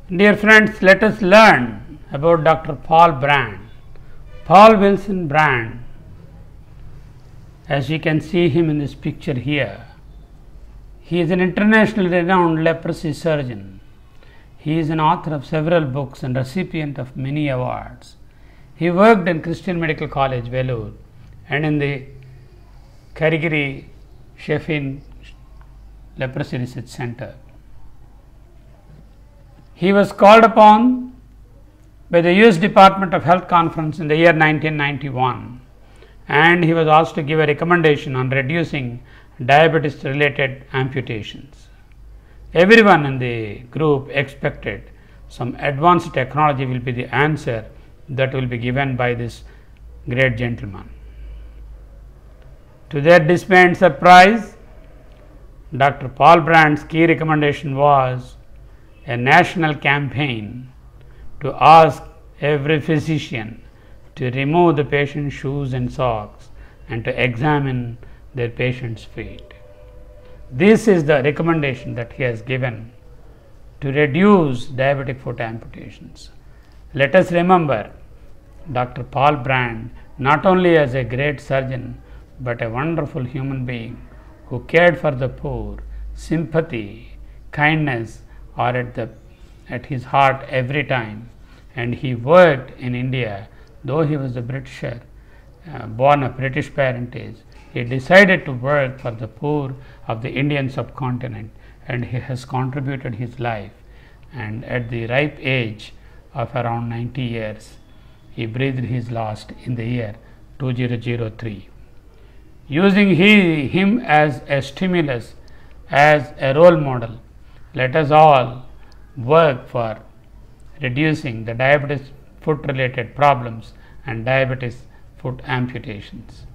Dear friends, let us learn about Dr. Paul Brand. Paul Wilson Brand, as you can see him in this picture here, he is an internationally renowned leprosy surgeon. He is an author of several books and recipient of many awards. He worked in Christian Medical College, Vellore, and in the Karigiri Sheffield Leprosy Research Center. He was called upon by the US Department of Health conference in the year 1991, and he was asked to give a recommendation on reducing diabetes related amputations. Everyone in the group expected some advanced technology will be the answer that will be given by this great gentleman. To their dismay and surprise, Dr. Paul Brand's key recommendation was a national campaign to ask every physician to remove the patient's shoes and socks and to examine their patient's feet. This is the recommendation that he has given to reduce diabetic foot amputations. Let us remember Dr. Paul Brand not only as a great surgeon but a wonderful human being who cared for the poor. Sympathy, kindness are at his heart every time, and he worked in India. Though he was a Britisher, born of British parentage, he decided to work for the poor of the Indian subcontinent, and he has contributed his life. And at the ripe age of around 90 years, he breathed his last in the year 2003. Using him as a stimulus, as a role model, let us all work for reducing the diabetes foot related problems and diabetes foot amputations.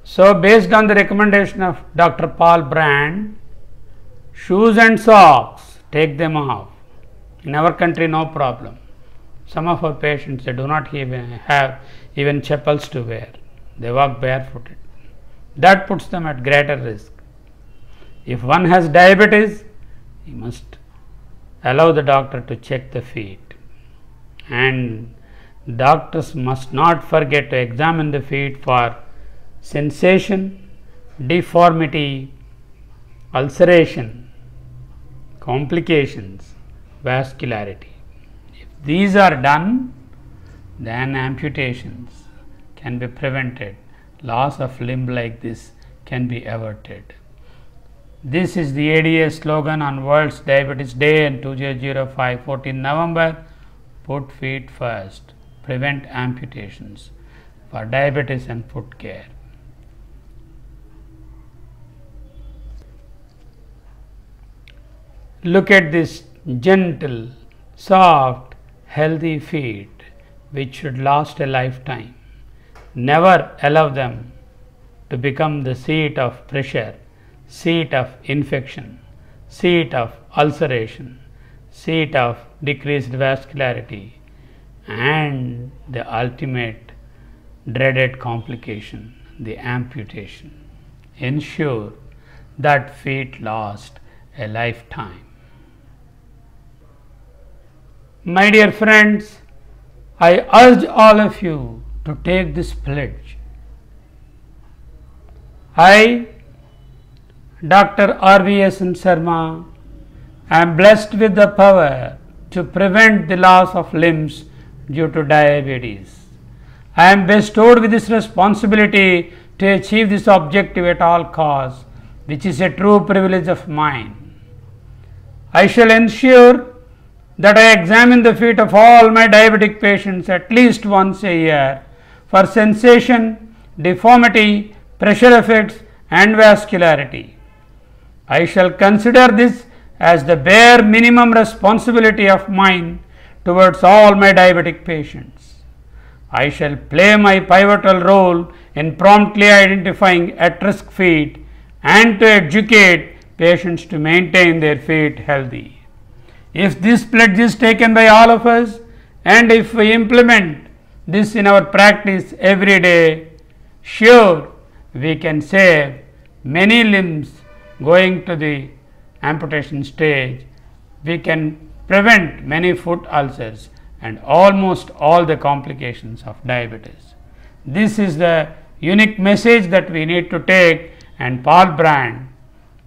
So, based on the recommendation of Dr. Paul Brand, shoes and socks, take them off. In our country, no problem. Some of our patients, they do not even have chappals to wear. They walk barefooted. That puts them at greater risk. If one has diabetes, he must allow the doctor to check the feet, and doctors must not forget to examine the feet for sensation, deformity, ulceration, complications, vascularity. If these are done, then amputations can be prevented. Loss of limb like this can be averted. This is the ADA slogan on World's Diabetes Day in 2005, 14 November. Put feet first. Prevent amputations for diabetes and foot care. Look at this gentle, soft, healthy feet which should last a lifetime. Never allow them to become the seat of pressure, seat of infection, seat of ulceration, seat of decreased vascularity, and the ultimate dreaded complication, the amputation. Ensure that feet last a lifetime. My dear friends, I urge all of you to take this pledge. I, Dr. R.V.S.N. Sharma, am blessed with the power to prevent the loss of limbs due to diabetes. I am bestowed with this responsibility to achieve this objective at all costs, which is a true privilege of mine. I shall ensure that I examine the feet of all my diabetic patients at least once a year for sensation, deformity, pressure effects, and vascularity. I shall consider this as the bare minimum responsibility of mine towards all my diabetic patients. I shall play my pivotal role in promptly identifying at-risk feet and to educate patients to maintain their feet healthy. If this pledge is taken by all of us, and if we implement this in our practice every day, sure we can save many limbs going to the amputation stage we can prevent many foot ulcers and almost all the complications of diabetes. This is the unique message that we need to take, and Paul Brand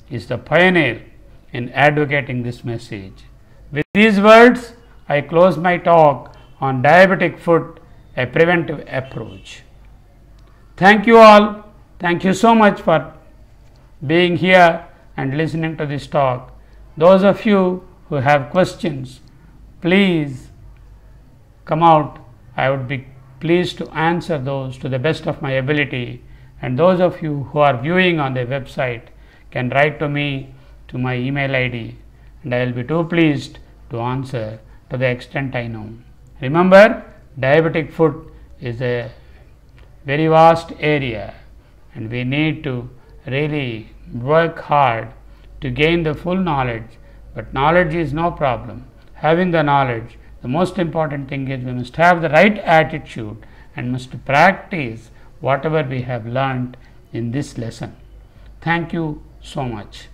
is the pioneer in advocating this message. With these words, I close my talk on diabetic foot, a preventive approach. Thank you all. Thank you so much for being here and listening to this talk. Those of you who have questions, please come out. I would be pleased to answer those to the best of my ability. And those of you who are viewing on the website can write to me to my email ID, and I will be too pleased to answer to the extent I know. Remember, diabetic foot is a very vast area, and we need to really work hard to gain the full knowledge. But knowledge is no problem. Having the knowledge, the most important thing is we must have the right attitude and must practice whatever we have learned in this lesson. Thank you so much.